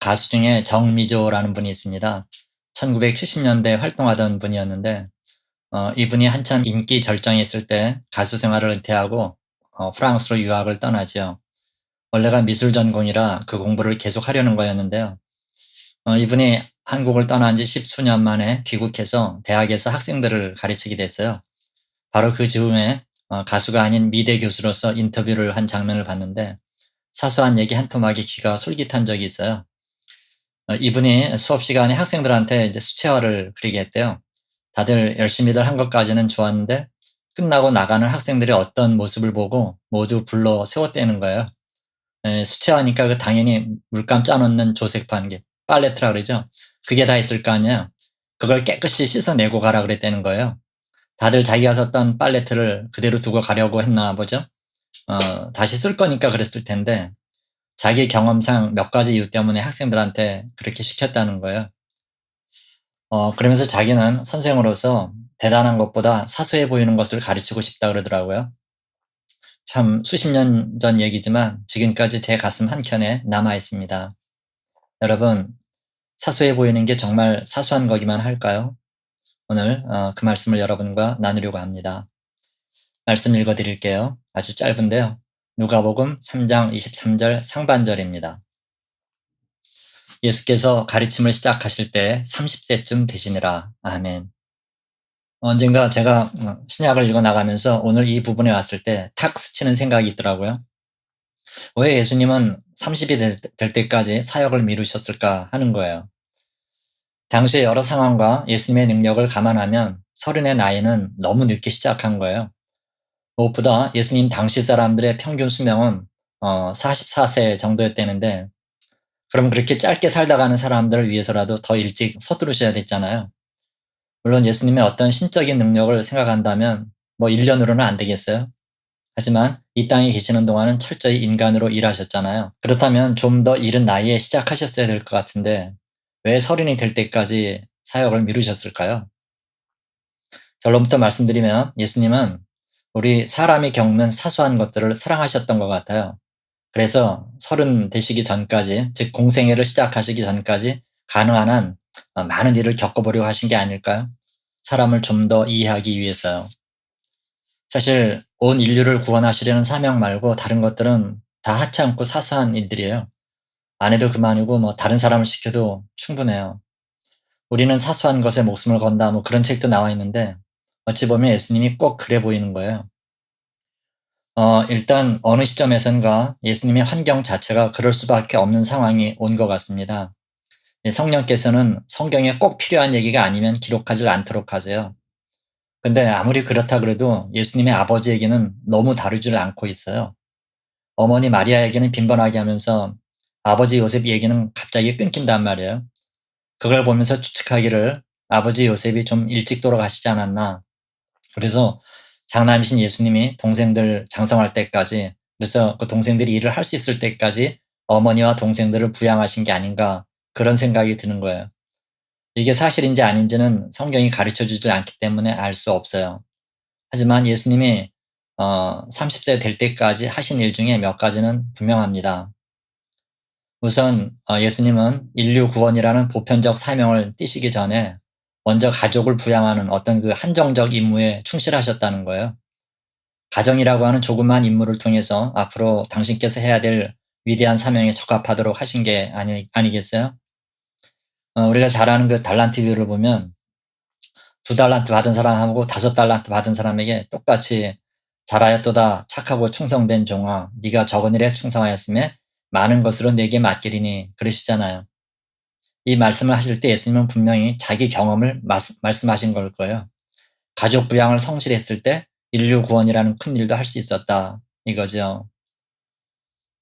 가수 중에 정미조라는 분이 있습니다. 1970년대 활동하던 분이었는데 이분이 한참 인기 절정에 있을 때 가수 생활을 은퇴하고 프랑스로 유학을 떠나죠. 원래가 미술 전공이라 그 공부를 계속 하려는 거였는데요. 이분이 한국을 떠난 지 십수년 만에 귀국해서 대학에서 학생들을 가르치게 됐어요. 바로 그 즈음에 가수가 아닌 미대 교수로서 인터뷰를 한 장면을 봤는데 사소한 얘기 한 토막에 귀가 솔깃한 적이 있어요. 이분이 수업 시간에 학생들한테 이제 수채화를 그리게 했대요. 다들 열심히들 한 것까지는 좋았는데 끝나고 나가는 학생들의 어떤 모습을 보고 모두 불러 세웠다는 거예요. 수채화니까 그 당연히 물감 짜놓는 조색판, 게 팔레트라 그러죠. 그게 다 있을 거 아니에요. 그걸 깨끗이 씻어내고 가라 그랬다는 거예요. 다들 자기가 썼던 팔레트를 그대로 두고 가려고 했나 보죠. 다시 쓸 거니까 그랬을 텐데 자기 경험상 몇 가지 이유 때문에 학생들한테 그렇게 시켰다는 거예요. 그러면서 자기는 선생으로서 대단한 것보다 사소해 보이는 것을 가르치고 싶다 그러더라고요. 참 수십 년 전 얘기지만 지금까지 제 가슴 한켠에 남아 있습니다. 여러분, 사소해 보이는 게 정말 사소한 거기만 할까요? 오늘 그 말씀을 여러분과 나누려고 합니다. 말씀 읽어 드릴게요. 아주 짧은데요. 누가복음 3장 23절 상반절입니다. 예수께서 가르침을 시작하실 때 30세쯤 되시니라. 아멘. 언젠가 제가 신약을 읽어 나가면서 오늘 이 부분에 왔을 때 탁 스치는 생각이 있더라고요. 왜 예수님은 30이 될 때까지 사역을 미루셨을까 하는 거예요. 당시의 여러 상황과 예수님의 능력을 감안하면 30의 나이는 너무 늦게 시작한 거예요. 무엇보다 예수님 당시 사람들의 평균 수명은 44세 정도였다는데 그럼 그렇게 짧게 살다 가는 사람들을 위해서라도 더 일찍 서두르셔야 됐잖아요. 물론 예수님의 어떤 신적인 능력을 생각한다면 뭐 1년으로는 안 되겠어요? 하지만 이 땅에 계시는 동안은 철저히 인간으로 일하셨잖아요. 그렇다면 좀 더 이른 나이에 시작하셨어야 될 것 같은데 왜 30이 될 때까지 사역을 미루셨을까요? 결론부터 말씀드리면 예수님은 우리 사람이 겪는 사소한 것들을 사랑하셨던 것 같아요. 그래서 30 되시기 전까지, 즉 공생애를 시작하시기 전까지 가능한 한 많은 일을 겪어보려고 하신 게 아닐까요? 사람을 좀 더 이해하기 위해서요. 사실 온 인류를 구원하시려는 사명 말고 다른 것들은 다 하찮고 사소한 일들이에요. 안 해도 그만이고 뭐 다른 사람을 시켜도 충분해요. 우리는 사소한 것에 목숨을 건다 뭐 그런 책도 나와 있는데 어찌 보면 예수님이 꼭 그래 보이는 거예요. 일단 어느 시점에선가 예수님의 환경 자체가 그럴 수밖에 없는 상황이 온 것 같습니다. 성령께서는 성경에 꼭 필요한 얘기가 아니면 기록하지 않도록 하세요. 근데 아무리 그렇다 그래도 예수님의 아버지 얘기는 너무 다루지를 않고 있어요. 어머니 마리아 얘기는 빈번하게 하면서 아버지 요셉 얘기는 갑자기 끊긴단 말이에요. 그걸 보면서 추측하기를 아버지 요셉이 좀 일찍 돌아가시지 않았나. 그래서 장남이신 예수님이 동생들 장성할 때까지, 그래서 그 동생들이 일을 할 수 있을 때까지 어머니와 동생들을 부양하신 게 아닌가, 그런 생각이 드는 거예요. 이게 사실인지 아닌지는 성경이 가르쳐 주지 않기 때문에 알 수 없어요. 하지만 예수님이 30세 될 때까지 하신 일 중에 몇 가지는 분명합니다. 우선 예수님은 인류 구원이라는 보편적 사명을 띠시기 전에 먼저 가족을 부양하는 어떤 그 한정적 임무에 충실하셨다는 거예요. 가정이라고 하는 조그만 임무를 통해서 앞으로 당신께서 해야 될 위대한 사명에 적합하도록 하신 게 아니겠어요? 우리가 잘 아는 그 달란트 비유를 보면 2달란트 받은 사람하고 5달란트 받은 사람에게 똑같이 잘하였도다 착하고 충성된 종아 네가 적은 일에 충성하였음에 많은 것으로 내게 맡기리니 그러시잖아요. 이 말씀을 하실 때 예수님은 분명히 자기 경험을 말씀하신 걸 거예요. 가족 부양을 성실했을 때 인류 구원이라는 큰 일도 할 수 있었다 이거죠.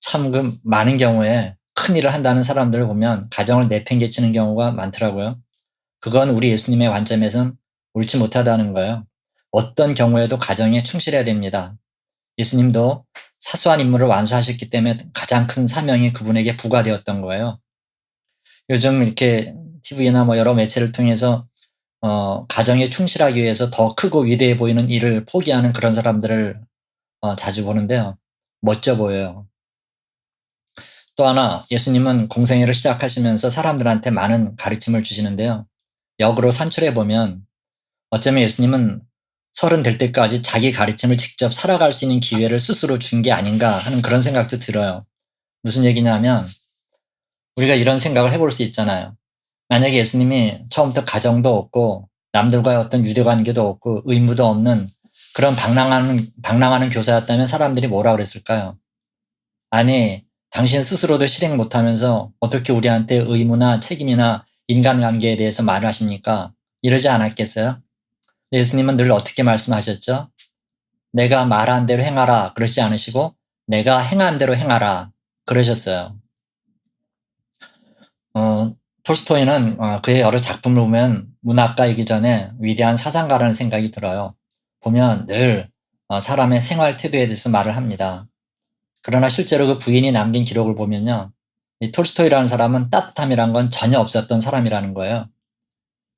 참 그 많은 경우에 큰 일을 한다는 사람들을 보면 가정을 내팽개치는 경우가 많더라고요. 그건 우리 예수님의 관점에선 옳지 못하다는 거예요. 어떤 경우에도 가정에 충실해야 됩니다. 예수님도 사소한 임무를 완수하셨기 때문에 가장 큰 사명이 그분에게 부과되었던 거예요. 요즘 이렇게 TV나 뭐 여러 매체를 통해서 가정에 충실하기 위해서 더 크고 위대해 보이는 일을 포기하는 그런 사람들을 자주 보는데요. 멋져 보여요. 또 하나, 예수님은 공생애를 시작하시면서 사람들한테 많은 가르침을 주시는데요. 역으로 산출해 보면 어쩌면 예수님은 30 될 때까지 자기 가르침을 직접 살아갈 수 있는 기회를 스스로 준 게 아닌가 하는 그런 생각도 들어요. 무슨 얘기냐면 우리가 이런 생각을 해볼 수 있잖아요. 만약에 예수님이 처음부터 가정도 없고 남들과의 어떤 유대관계도 없고 의무도 없는 그런 방랑하는 교사였다면 사람들이 뭐라 그랬을까요? 아니, 당신 스스로도 실행 못하면서 어떻게 우리한테 의무나 책임이나 인간관계에 대해서 말을 하십니까? 이러지 않았겠어요? 예수님은 늘 어떻게 말씀하셨죠? 내가 말한 대로 행하라 그러지 않으시고 내가 행한 대로 행하라 그러셨어요. 톨스토이는 그의 여러 작품을 보면 문학가이기 전에 위대한 사상가라는 생각이 들어요. 보면 늘 사람의 생활 태도에 대해서 말을 합니다. 그러나 실제로 그 부인이 남긴 기록을 보면요. 이 톨스토이라는 사람은 따뜻함이란 건 전혀 없었던 사람이라는 거예요.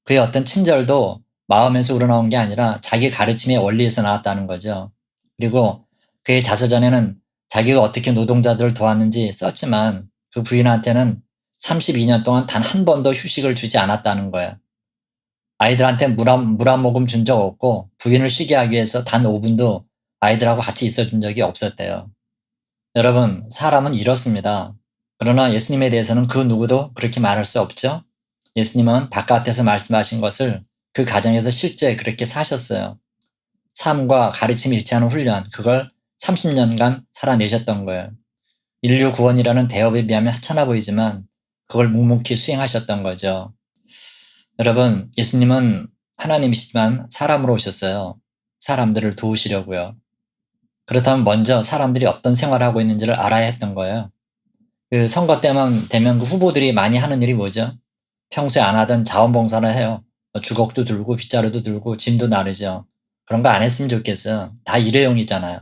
그의 어떤 친절도 마음에서 우러나온 게 아니라 자기 가르침의 원리에서 나왔다는 거죠. 그리고 그의 자서전에는 자기가 어떻게 노동자들을 도왔는지 썼지만 그 부인한테는 32년 동안 단 한 번도 휴식을 주지 않았다는 거예요. 아이들한테 물 한 모금 준 적 없고 부인을 쉬게 하기 위해서 단 5분도 아이들하고 같이 있어준 적이 없었대요. 여러분, 사람은 이렇습니다. 그러나 예수님에 대해서는 그 누구도 그렇게 말할 수 없죠. 예수님은 바깥에서 말씀하신 것을 그 가정에서 실제 그렇게 사셨어요. 삶과 가르침이 일치하는 훈련, 그걸 30년간 살아내셨던 거예요. 인류 구원이라는 대업에 비하면 하찮아 보이지만 그걸 묵묵히 수행하셨던 거죠. 여러분, 예수님은 하나님이시지만 사람으로 오셨어요. 사람들을 도우시려고요. 그렇다면 먼저 사람들이 어떤 생활을 하고 있는지를 알아야 했던 거예요. 그 선거 때만 되면 그 후보들이 많이 하는 일이 뭐죠? 평소에 안 하던 자원봉사를 해요. 주걱도 들고 빗자루도 들고 짐도 나르죠. 그런 거 안 했으면 좋겠어요. 다 일회용이잖아요.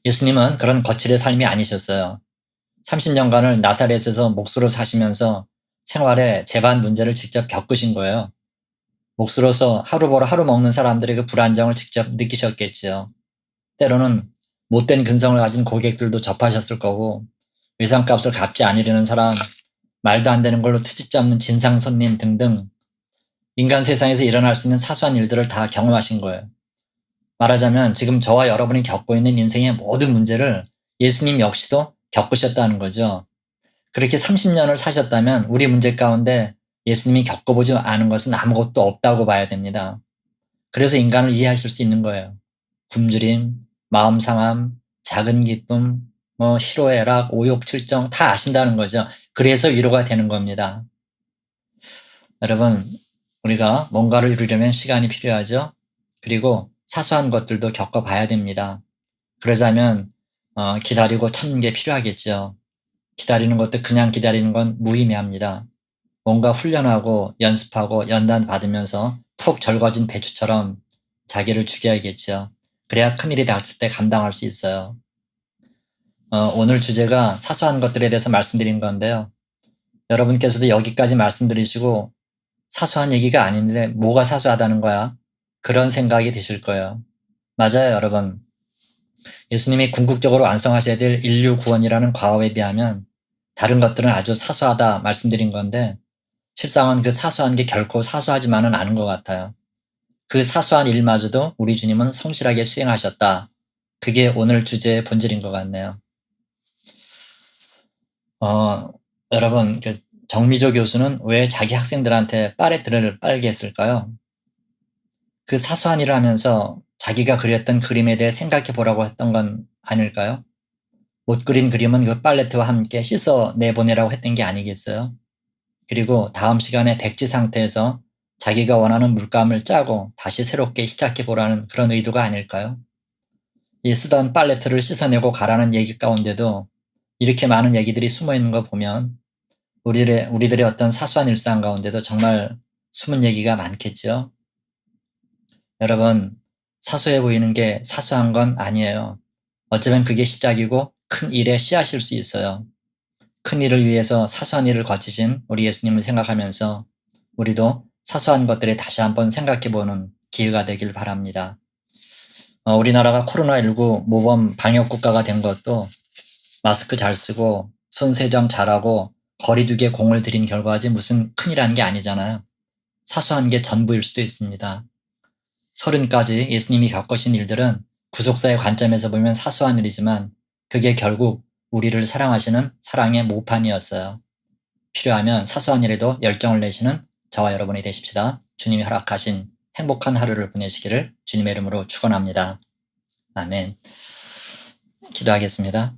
예수님은 그런 거칠의 삶이 아니셨어요. 30년간을 나사렛에서 목수로 사시면서 생활의 재반 문제를 직접 겪으신 거예요. 목수로서 하루 벌어 하루 먹는 사람들의 그 불안정을 직접 느끼셨겠지요. 때로는 못된 근성을 가진 고객들도 접하셨을 거고 외상값을 갚지 않으려는 사람, 말도 안 되는 걸로 트집 잡는 진상 손님 등등 인간 세상에서 일어날 수 있는 사소한 일들을 다 경험하신 거예요. 말하자면 지금 저와 여러분이 겪고 있는 인생의 모든 문제를 예수님 역시도 겪으셨다는 거죠. 그렇게 30년을 사셨다면 우리 문제 가운데 예수님이 겪어보지 않은 것은 아무것도 없다고 봐야 됩니다. 그래서 인간을 이해하실 수 있는 거예요. 굶주림, 마음 상함, 작은 기쁨, 희로애락, 오욕칠정 다 아신다는 거죠. 그래서 위로가 되는 겁니다. 여러분, 우리가 뭔가를 이루려면 시간이 필요하죠. 그리고 사소한 것들도 겪어봐야 됩니다. 그러자면 기다리고 참는 게 필요하겠죠. 기다리는 것도 그냥 기다리는 건 무의미합니다. 뭔가 훈련하고 연습하고 연단 받으면서 푹 절거진 배추처럼 자기를 죽여야겠죠. 그래야 큰일이 닥칠 때 감당할 수 있어요. 오늘 주제가 사소한 것들에 대해서 말씀드린 건데요. 여러분께서도 여기까지 말씀드리시고 사소한 얘기가 아닌데 뭐가 사소하다는 거야? 그런 생각이 드실 거예요. 맞아요, 여러분. 예수님이 궁극적으로 완성하셔야 될 인류 구원이라는 과업에 비하면 다른 것들은 아주 사소하다 말씀드린 건데 실상은 그 사소한 게 결코 사소하지만은 않은 것 같아요. 그 사소한 일마저도 우리 주님은 성실하게 수행하셨다. 그게 오늘 주제의 본질인 것 같네요. 여러분, 정미조 교수는 왜 자기 학생들한테 파레트를 빨게 했을까요? 그 사소한 일을 하면서 자기가 그렸던 그림에 대해 생각해 보라고 했던 건 아닐까요? 못 그린 그림은 그 팔레트와 함께 씻어 내보내라고 했던 게 아니겠어요? 그리고 다음 시간에 백지 상태에서 자기가 원하는 물감을 짜고 다시 새롭게 시작해 보라는 그런 의도가 아닐까요? 이 쓰던 팔레트를 씻어내고 가라는 얘기 가운데도 이렇게 많은 얘기들이 숨어 있는 거 보면 우리들의 어떤 사소한 일상 가운데도 정말 숨은 얘기가 많겠죠. 여러분, 사소해 보이는 게 사소한 건 아니에요. 어쩌면 그게 시작이고 큰 일의 씨앗일 수 있어요. 큰 일을 위해서 사소한 일을 거치신 우리 예수님을 생각하면서 우리도 사소한 것들에 다시 한번 생각해보는 기회가 되길 바랍니다. 우리나라가 코로나19 모범 방역 국가가 된 것도 마스크 잘 쓰고 손세정 잘하고 거리두기에 공을 들인 결과지 무슨 큰일이라는 게 아니잖아요. 사소한 게 전부일 수도 있습니다. 30까지 예수님이 겪으신 일들은 구속사의 관점에서 보면 사소한 일이지만 그게 결국 우리를 사랑하시는 사랑의 모판이었어요. 필요하면 사소한 일에도 열정을 내시는 저와 여러분이 되십시다. 주님이 허락하신 행복한 하루를 보내시기를 주님의 이름으로 축원합니다. 아멘. 기도하겠습니다.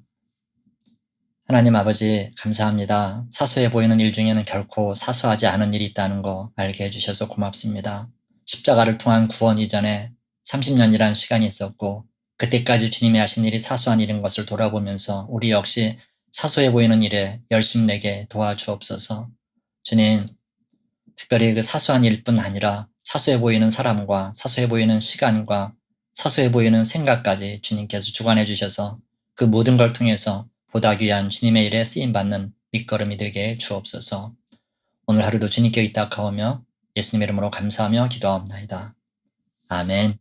하나님 아버지 감사합니다. 사소해 보이는 일 중에는 결코 사소하지 않은 일이 있다는 거 알게 해주셔서 고맙습니다. 십자가를 통한 구원 이전에 30년이라는 시간이 있었고 그때까지 주님이 하신 일이 사소한 일인 것을 돌아보면서 우리 역시 사소해 보이는 일에 열심 내게 도와주옵소서. 주님, 특별히 그 사소한 일뿐 아니라 사소해 보이는 사람과 사소해 보이는 시간과 사소해 보이는 생각까지 주님께서 주관해 주셔서 그 모든 걸 통해서 보다 귀한 주님의 일에 쓰임받는 밑거름이 되게 주옵소서. 오늘 하루도 주님께 의탁하오며 예수님의 이름으로 감사하며 기도하옵나이다. 아멘.